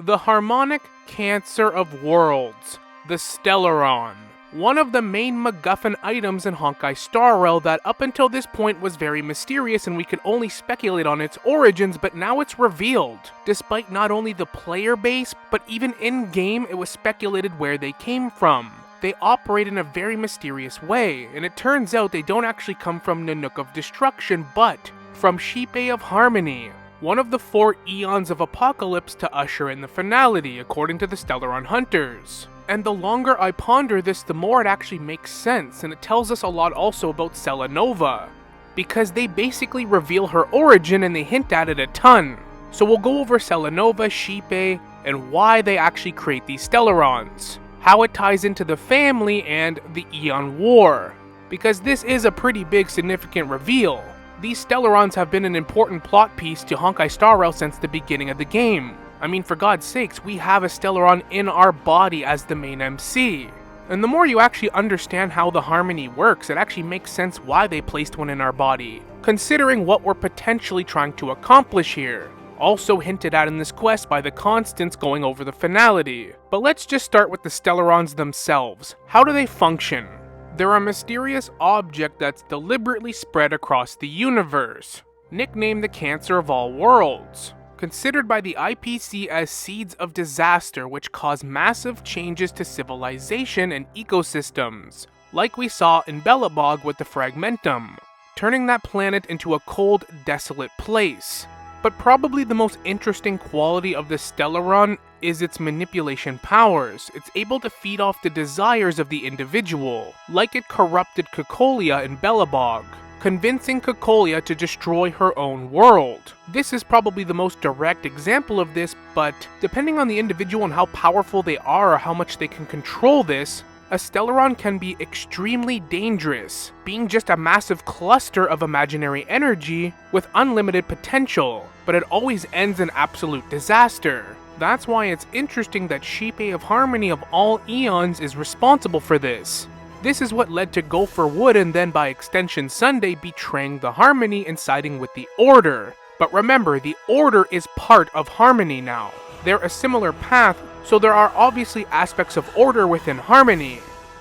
The harmonic cancer of worlds, the Stellaron. One of the main MacGuffin items in Honkai Star Rail that up until this point was very mysterious and we could only speculate on its origins, but now it's revealed. Despite not only the player base, but even in-game it was speculated where they came from. They operate in a very mysterious way, and it turns out they don't actually come from Nanook of Destruction, but from Xipe of Harmony, one of the 4 eons of apocalypse to usher in the finality, according to the Stellaron Hunters. And the longer I ponder this, the more it actually makes sense, and it tells us a lot also about Celenova, because they basically reveal her origin and they hint at it a ton. So we'll go over Celenova, Xipe, and why they actually create these Stellarons, how it ties into the family and the Eon War, because this is a pretty big significant reveal. These Stellarons have been an important plot piece to Honkai Star Rail since the beginning of the game. I mean, for God's sakes, we have a Stellaron in our body as the main MC. And the more you actually understand how the harmony works, it actually makes sense why they placed one in our body, considering what we're potentially trying to accomplish here. Also hinted at in this quest by the constants going over the finality. But let's just start with the Stellarons themselves. How do they function? They're a mysterious object that's deliberately spread across the universe, nicknamed the Cancer of All Worlds, considered by the IPC as seeds of disaster which cause massive changes to civilization and ecosystems, like we saw in Belobog with the Fragmentum, turning that planet into a cold, desolate place. But probably the most interesting quality of the Stellaron is its manipulation powers. It's able to feed off the desires of the individual, like it corrupted Cocolia in Belobog, convincing Cocolia to destroy her own world. This is probably the most direct example of this, but depending on the individual and how powerful they are or how much they can control this, a Stellaron can be extremely dangerous, being just a massive cluster of imaginary energy with unlimited potential, but it always ends in absolute disaster. That's why it's interesting that Xipe of Harmony of all eons is responsible for this. This is what led to Gopher Wood and then by extension Sunday betraying the Harmony and siding with the Order. But remember, the Order is part of Harmony now. They're a similar path, so there are obviously aspects of order within Harmony.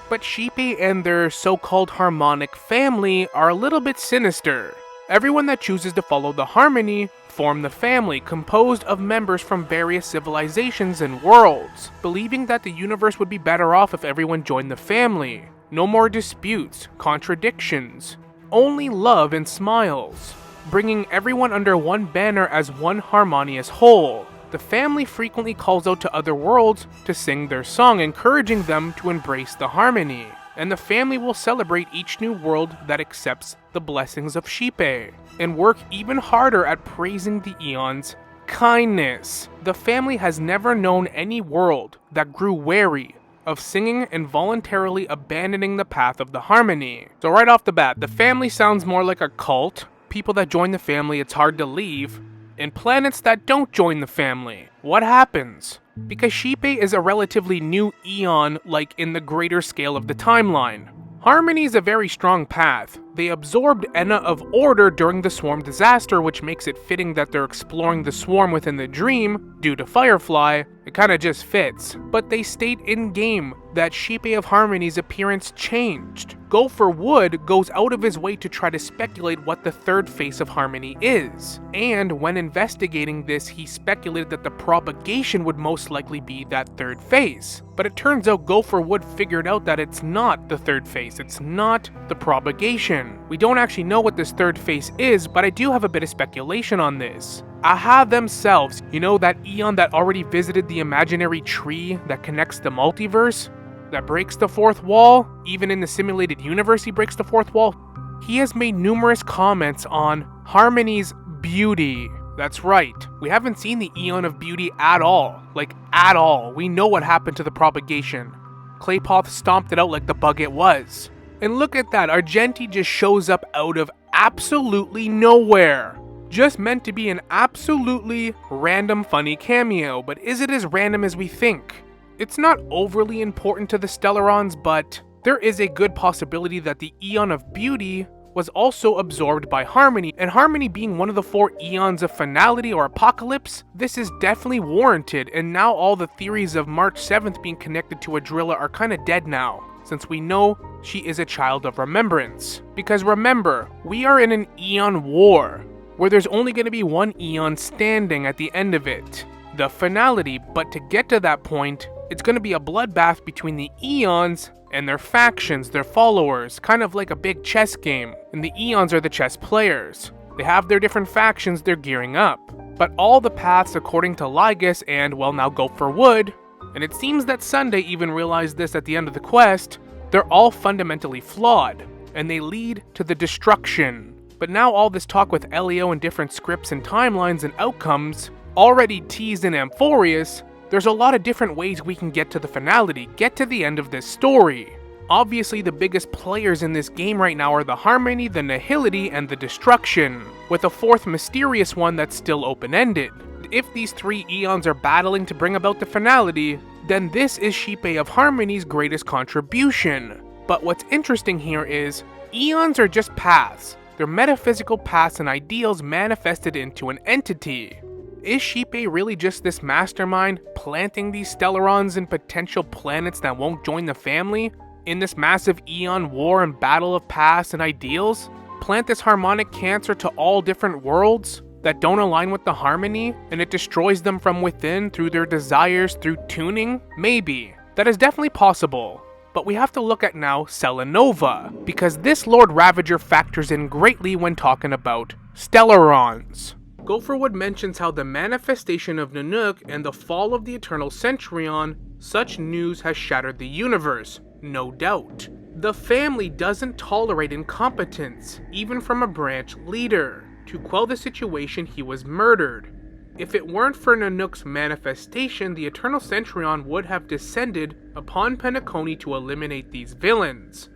But Xipe and their so-called harmonic family are a little bit sinister. Everyone that chooses to follow the Harmony form the family, composed of members from various civilizations and worlds, believing that the universe would be better off if everyone joined the family. No more disputes, contradictions, only love and smiles, bringing everyone under one banner as one harmonious whole. The family frequently calls out to other worlds to sing their song, encouraging them to embrace the harmony, and the family will celebrate each new world that accepts the blessings of Xipe, and work even harder at praising the eons' kindness. The family has never known any world that grew wary of singing and voluntarily abandoning the path of the harmony. So right off the bat, the family sounds more like a cult. People that join the family, it's hard to leave. And planets that don't join the family, what happens? Because Xipe is a relatively new eon, like in the greater scale of the timeline. Harmony is a very strong path. They absorbed Enna of Order during the Swarm disaster, which makes it fitting that they're exploring the Swarm within the Dream, due to Firefly. It kinda just fits. But they state in-game that Xipe of Harmony's appearance changed. Gopher Wood goes out of his way to try to speculate what the third face of Harmony is. And when investigating this, he speculated that the propagation would most likely be that third face. But it turns out Gopher Wood figured out that it's not the third face, it's not the propagation. We don't actually know what this third face is, but I do have a bit of speculation on this. Aha themselves, you know that eon that already visited the imaginary tree that connects the multiverse? That breaks the fourth wall? Even in the simulated universe he breaks the fourth wall? He has made numerous comments on Harmony's beauty. That's right, we haven't seen the Eon of Beauty at all. Like, at all. We know what happened to the propagation. Claypoth stomped it out like the bug it was. And look at that, Argenti just shows up out of absolutely nowhere. Just meant to be an absolutely random funny cameo, but is it as random as we think? It's not overly important to the Stellarons, but there is a good possibility that the Eon of Beauty was also absorbed by Harmony, and Harmony being one of the 4 eons of finality or apocalypse, this is definitely warranted, and now all the theories of March 7th being connected to Adrilla are kinda dead now, since we know she is a child of remembrance. Because remember, we are in an eon war, where there's only gonna be one eon standing at the end of it, the finality, but to get to that point, it's gonna be a bloodbath between the eons and their factions, their followers, kind of like a big chess game, and the eons are the chess players. They have their different factions they're gearing up. But all the paths according to Lygus and, well, now Go for Wood, and it seems that Sunday even realized this at the end of the quest, they're all fundamentally flawed, and they lead to the destruction. But now all this talk with Elio and different scripts and timelines and outcomes, already teased in Amphorius, there's a lot of different ways we can get to the finality, get to the end of this story. Obviously the biggest players in this game right now are the Harmony, the Nihility, and the Destruction, with a 4th mysterious one that's still open-ended. If these 3 eons are battling to bring about the finality, then this is Xipe of Harmony's greatest contribution. But what's interesting here is, eons are just paths. They're metaphysical paths and ideals manifested into an entity. Is Xipe really just this mastermind, planting these stellarons in potential planets that won't join the family? In this massive eon war and battle of paths and ideals? Plant this harmonic cancer to all different worlds that don't align with the Harmony, and it destroys them from within through their desires, through tuning? Maybe. That is definitely possible. But we have to look at now Celenova, because this Lord Ravager factors in greatly when talking about stellarons. Gopherwood mentions how the manifestation of Nanook and the fall of the Eternal Centurion, such news has shattered the universe, no doubt. The family doesn't tolerate incompetence, even from a branch leader. To quell the situation, he was murdered. If it weren't for Nanook's manifestation, the Eternal Centurion would have descended upon Penacony to eliminate these villains.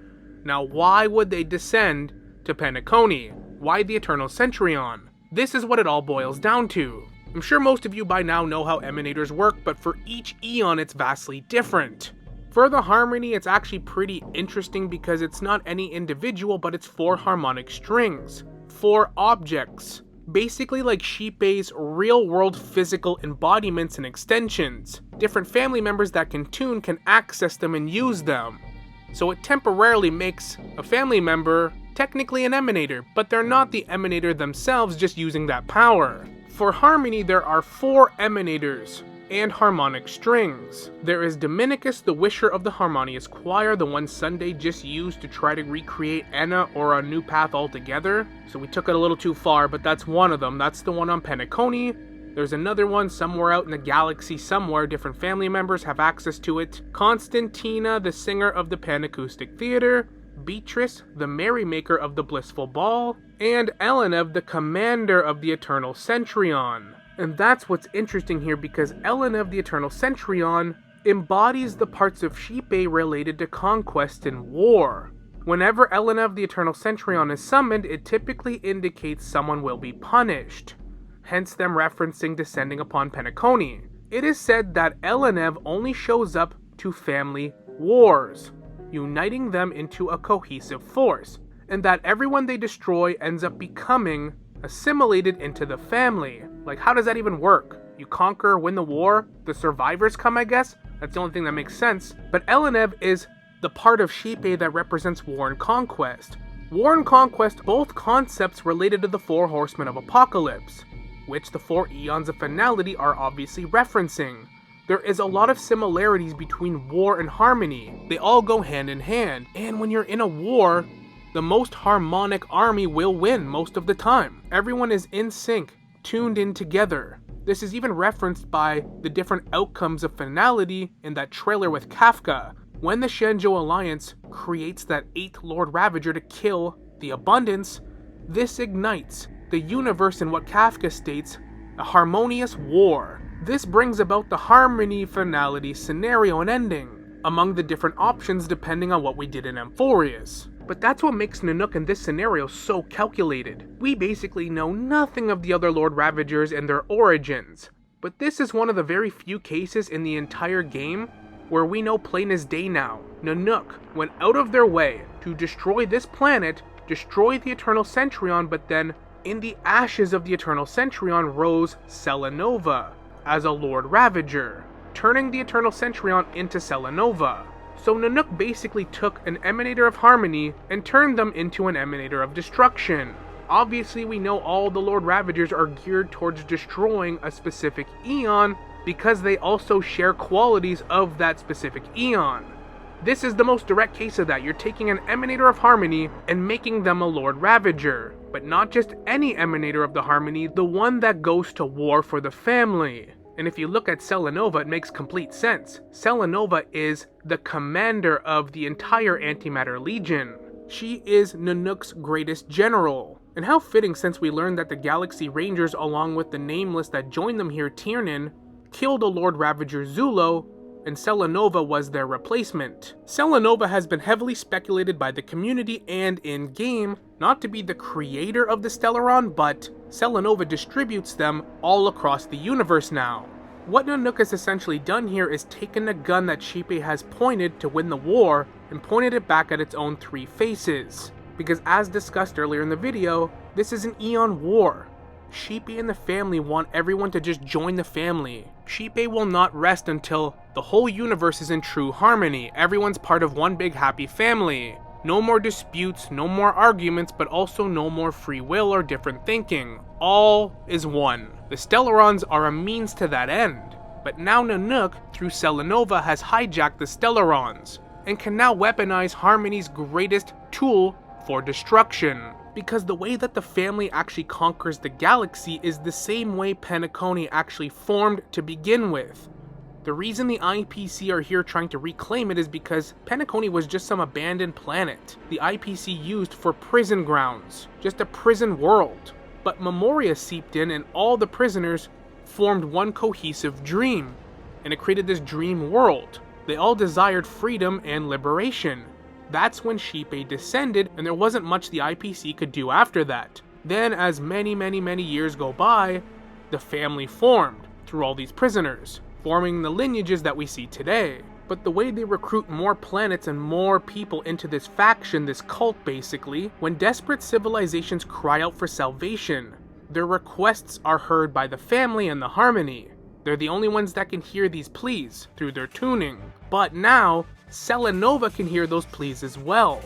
Now why would they descend to Penacony? Why the Eternal Centurion? This is what it all boils down to. I'm sure most of you by now know how emanators work, but for each eon it's vastly different. For the Harmony, it's actually pretty interesting because it's not any individual, but it's 4 harmonic strings, 4 objects, basically like Xipe's real-world physical embodiments and extensions. Different family members that can tune can access them and use them. So it temporarily makes a family member technically an emanator, but they're not the emanator themselves, just using that power. For Harmony, there are 4 emanators and harmonic strings. There is Dominicus, the Wisher of the Harmonious Choir, the one Sunday just used to try to recreate Enna or a new path altogether. So we took it a little too far, but that's one of them. That's the one on Penacony. There's another one somewhere out in the galaxy somewhere, different family members have access to it. Constantina, the singer of the Panacoustic Theater. Beatrice, the merrymaker of the Blissful Ball, and Elenev, the commander of the Eternal Centurion. And that's what's interesting here, because Elenev, the Eternal Centurion, embodies the parts of Xipe related to conquest and war. Whenever Elenev, the Eternal Centurion, is summoned, it typically indicates someone will be punished, hence them referencing descending upon Penacony. It is said that Elenev only shows up to family wars, uniting them into a cohesive force, and that everyone they destroy ends up becoming assimilated into the family. Like, how does that even work? You conquer, win the war, the survivors come, I guess? That's the only thing that makes sense. But Elenev is the part of Xipe that represents war and conquest. War and conquest, both concepts related to the 4 horsemen of apocalypse, which the 4 eons of finality are obviously referencing. There is a lot of similarities between war and harmony. They all go hand in hand, and when you're in a war, the most harmonic army will win most of the time. Everyone is in sync, tuned in together. This is even referenced by the different outcomes of finality in that trailer with Kafka, when the Shenzhou Alliance creates that 8th Lord Ravager to kill the Abundance. This ignites the universe in what Kafka states, a harmonious war. This brings about the harmony finality scenario and ending, among the different options depending on what we did in Amphorius. But that's what makes Nanook in this scenario so calculated. We basically know nothing of the other Lord Ravagers and their origins, but this is one of the very few cases in the entire game where we know plain as day now, Nanook went out of their way to destroy this planet destroy the Eternal Centurion, but then in the ashes of the Eternal Centurion rose Celenova as a Lord Ravager, turning the Eternal Centurion into Celenova. So Nanook basically took an Emanator of Harmony and turned them into an Emanator of Destruction. Obviously, we know all the Lord Ravagers are geared towards destroying a specific eon because they also share qualities of that specific eon. This is the most direct case of that. You're taking an Emanator of Harmony and making them a Lord Ravager. But not just any Emanator of the Harmony, the one that goes to war for the family. And if you look at Celenova, it makes complete sense. Celenova is the commander of the entire Antimatter Legion. She is Nanook's greatest general. And how fitting, since we learned that the Galaxy Rangers, along with the Nameless that joined them here, Tiernan, killed a Lord Ravager Zulo, and Celenova was their replacement. Celenova has been heavily speculated by the community and in-game not to be the creator of the Stellaron, but Celenova distributes them all across the universe now. What Nanook has essentially done here is taken a gun that Xipe has pointed to win the war and pointed it back at its own three faces. Because as discussed earlier in the video, this is an Eon war. Xipe and the family want everyone to just join the family. Xipe will not rest until the whole universe is in true harmony. Everyone's part of one big happy family. No more disputes, no more arguments, but also no more free will or different thinking. All is one. The Stellarons are a means to that end. But now Nanook, through Celenova, has hijacked the Stellarons and can now weaponize Harmony's greatest tool for destruction. Because the way that the family actually conquers the galaxy is the same way penacony actually formed to begin with. The reason the IPC are here trying to reclaim it is because penacony was just some abandoned planet the IPC used for prison grounds, just a prison world. But Memoria seeped in and all the prisoners formed one cohesive dream, and it created this dream world. They all desired freedom and liberation. That's when Xipe descended, and there wasn't much the IPC could do after that. Then, as many years go by, the family formed through all these prisoners, forming the lineages that we see today. But the way they recruit more planets and more people into this faction, this cult basically, when desperate civilizations cry out for salvation, their requests are heard by the family and the Harmony. They're the only ones that can hear these pleas through their tuning. But now, Celenova can hear those pleas as well.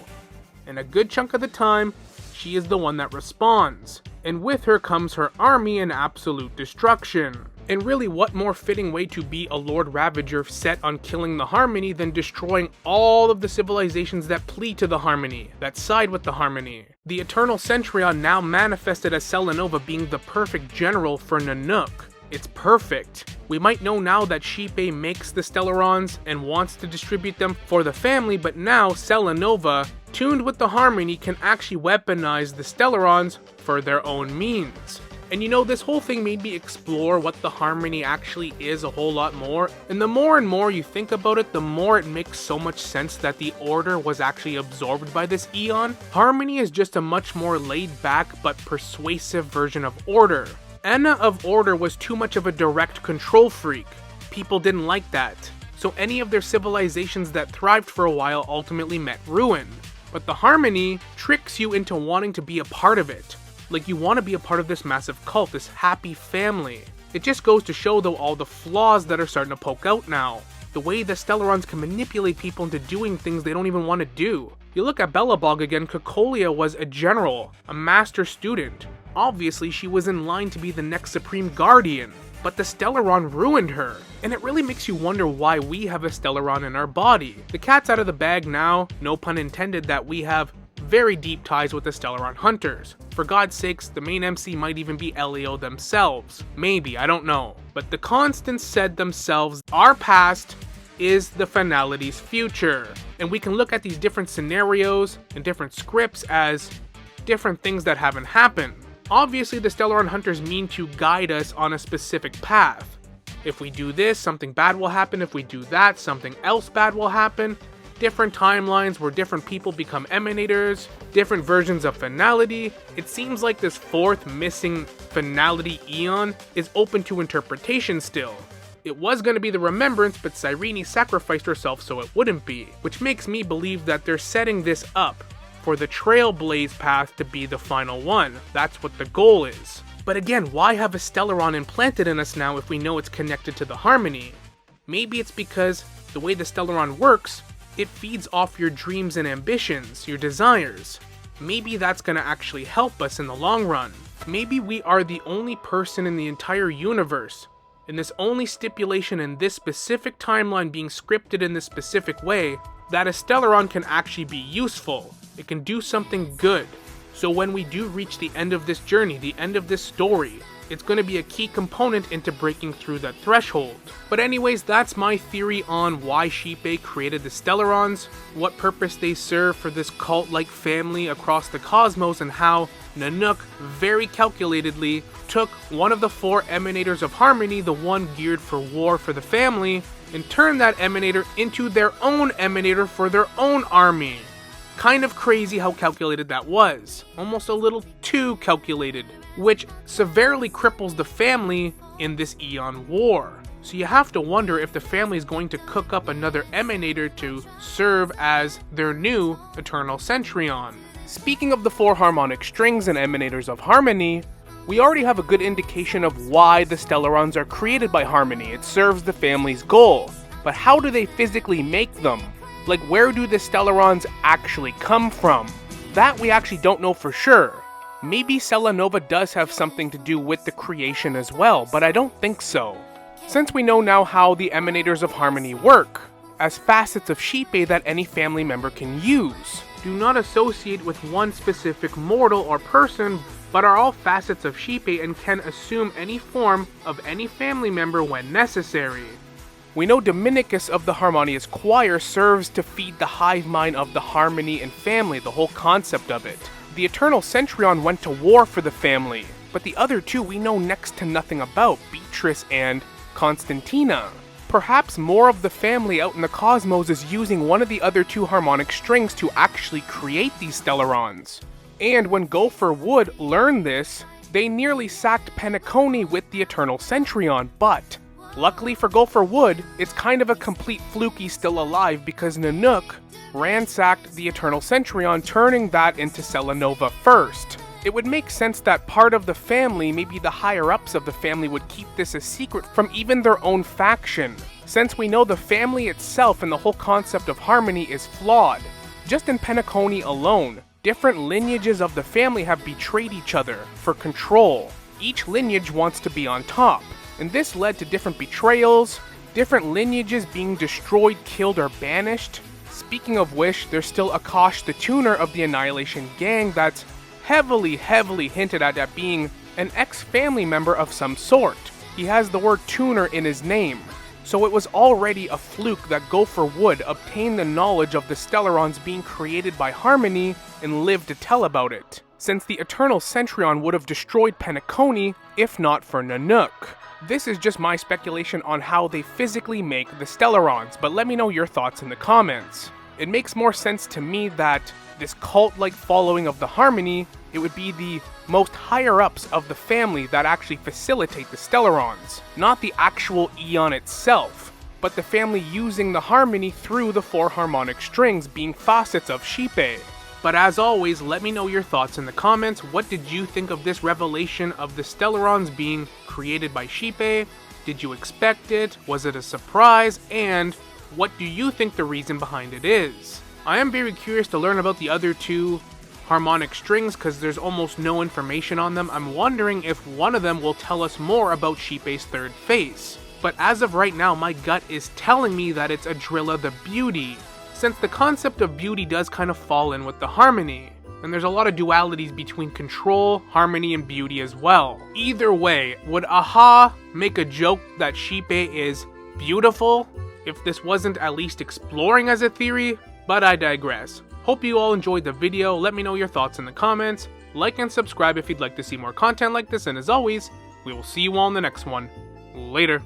And a good chunk of the time, she is the one that responds. And with her comes her army and absolute destruction. And really, what more fitting way to be a Lord Ravager set on killing the Harmony than destroying all of the civilizations that plead to the Harmony, that side with the Harmony. The Eternal Centurion now manifested as Celenova being the perfect general for Nanook. It's perfect. We might know now that Xipe makes the Stellarons and wants to distribute them for the family, but now Celenova, tuned with the Harmony, can actually weaponize the Stellarons for their own means. And you know, this whole thing made me explore what the Harmony actually is a whole lot more, and the more and more you think about it, the more it makes so much sense that the Order was actually absorbed by this Eon. Harmony is just a much more laid back but persuasive version of Order. Anna of Order was too much of a direct control freak. People didn't like that. So any of their civilizations that thrived for a while ultimately met ruin. But the Harmony tricks you into wanting to be a part of it. Like you want to be a part of this massive cult, this happy family. It just goes to show though all the flaws that are starting to poke out now. The way the Stellarons can manipulate people into doing things they don't even want to do. You look at Belobog again, Cocolia was a general, a master student. Obviously, she was in line to be the next Supreme Guardian, but the Stellaron ruined her. And it really makes you wonder why we have a Stellaron in our body. The cat's out of the bag now, no pun intended, that we have very deep ties with the Stellaron Hunters. For God's sakes, the main MC might even be Elio themselves. Maybe, I don't know. But the Constants said themselves, our past is the Finality's future. And we can look at these different scenarios and different scripts as different things that haven't happened. Obviously, the Stellaron Hunters mean to guide us on a specific path. If we do this, something bad will happen. If we do that, something else bad will happen. Different timelines where different people become emanators, different versions of finality. It seems like this fourth missing finality eon is open to interpretation still. It was going to be the Remembrance, but Cyrene sacrificed herself so it wouldn't be, which makes me believe that they're setting this up for the Trailblaze path to be the final one. That's what the goal is. But again, why have a Stellaron implanted in us now if we know it's connected to the Harmony? Maybe it's because the way the Stellaron works, it feeds off your dreams and ambitions, your desires. Maybe that's gonna actually help us in the long run. Maybe we are the only person in the entire universe, in this only stipulation in this specific timeline being scripted in this specific way, that a Stellaron can actually be useful. It can do something good. So when we do reach the end of this journey, the end of this story, it's going to be a key component into breaking through that threshold. But anyways, that's my theory on why Xipe created the Stellarons, what purpose they serve for this cult-like family across the cosmos, and how Nanook very calculatedly took one of the 4 Emanators of Harmony, the one geared for war for the family, and turned that Emanator into their own Emanator for their own army. Kind of crazy how calculated that was. Almost a little too calculated, which severely cripples the family in this Eon war. So you have to wonder if the family is going to cook up another Emanator to serve as their new Eternal Centurion. Speaking of the 4 harmonic strings and Emanators of Harmony, we already have a good indication of why the Stellarons are created by Harmony. It serves the family's goal. But how do they physically make them? Like, where do the Stellarons actually come from? That we actually don't know for sure. Maybe Celenova does have something to do with the creation as well, but I don't think so. Since we know now how the Emanators of Harmony work, as facets of Xipe that any family member can use. Do not associate with one specific mortal or person, but are all facets of Xipe and can assume any form of any family member when necessary. We know Dominicus of the Harmonious Choir serves to feed the hive mind of the Harmony and family, the whole concept of it. The Eternal Centurion went to war for the family, but the other 2 we know next to nothing about, Beatrice and Constantina. Perhaps more of the family out in the cosmos is using one of the other 2 harmonic strings to actually create these Stellarons. And when Gopher Wood learned this, they nearly sacked Penacony with the Eternal Centurion, but luckily for Gopher Wood, it's kind of a complete fluke he's still alive because Nanook ransacked the Eternal Centurion, turning that into Celenova first. It would make sense that part of the family, maybe the higher-ups of the family, would keep this a secret from even their own faction, since we know the family itself and the whole concept of harmony is flawed. Just in Penacony alone, different lineages of the family have betrayed each other for control. Each lineage wants to be on top. And this led to different betrayals, different lineages being destroyed, killed, or banished. Speaking of which, there's still Akash the Tuner of the Annihilation Gang that's heavily hinted at being an ex-family member of some sort. He has the word tuner in his name. So it was already a fluke that Gopher Wood obtained the knowledge of the Stellarons being created by Harmony and lived to tell about it, since the Eternal Centurion would have destroyed Penacony if not for Nanook. This is just my speculation on how they physically make the Stellarons, but let me know your thoughts in the comments. It makes more sense to me that this cult-like following of the Harmony, it would be the most higher-ups of the family that actually facilitate the Stellarons, not the actual Eon itself, but the family using the Harmony through the 4 harmonic strings being facets of Xipe. But as always, let me know your thoughts in the comments. What did you think of this revelation of the Stellarons being created by Xipe? Did you expect it? Was it a surprise? And what do you think the reason behind it is? I am very curious to learn about the other 2 harmonic strings because there's almost no information on them. I'm wondering if one of them will tell us more about Xipe's 3rd face. But as of right now, my gut is telling me that it's Adrilla the Beauty, since the concept of beauty does kind of fall in with the Harmony, and there's a lot of dualities between control, harmony, and beauty as well. Either way, would Aha make a joke that Xipe is beautiful if this wasn't at least exploring as a theory? But I digress. Hope you all enjoyed the video. Let me know your thoughts in the comments. Like and subscribe if you'd like to see more content like this, and as always, we will see you all in the next one. Later.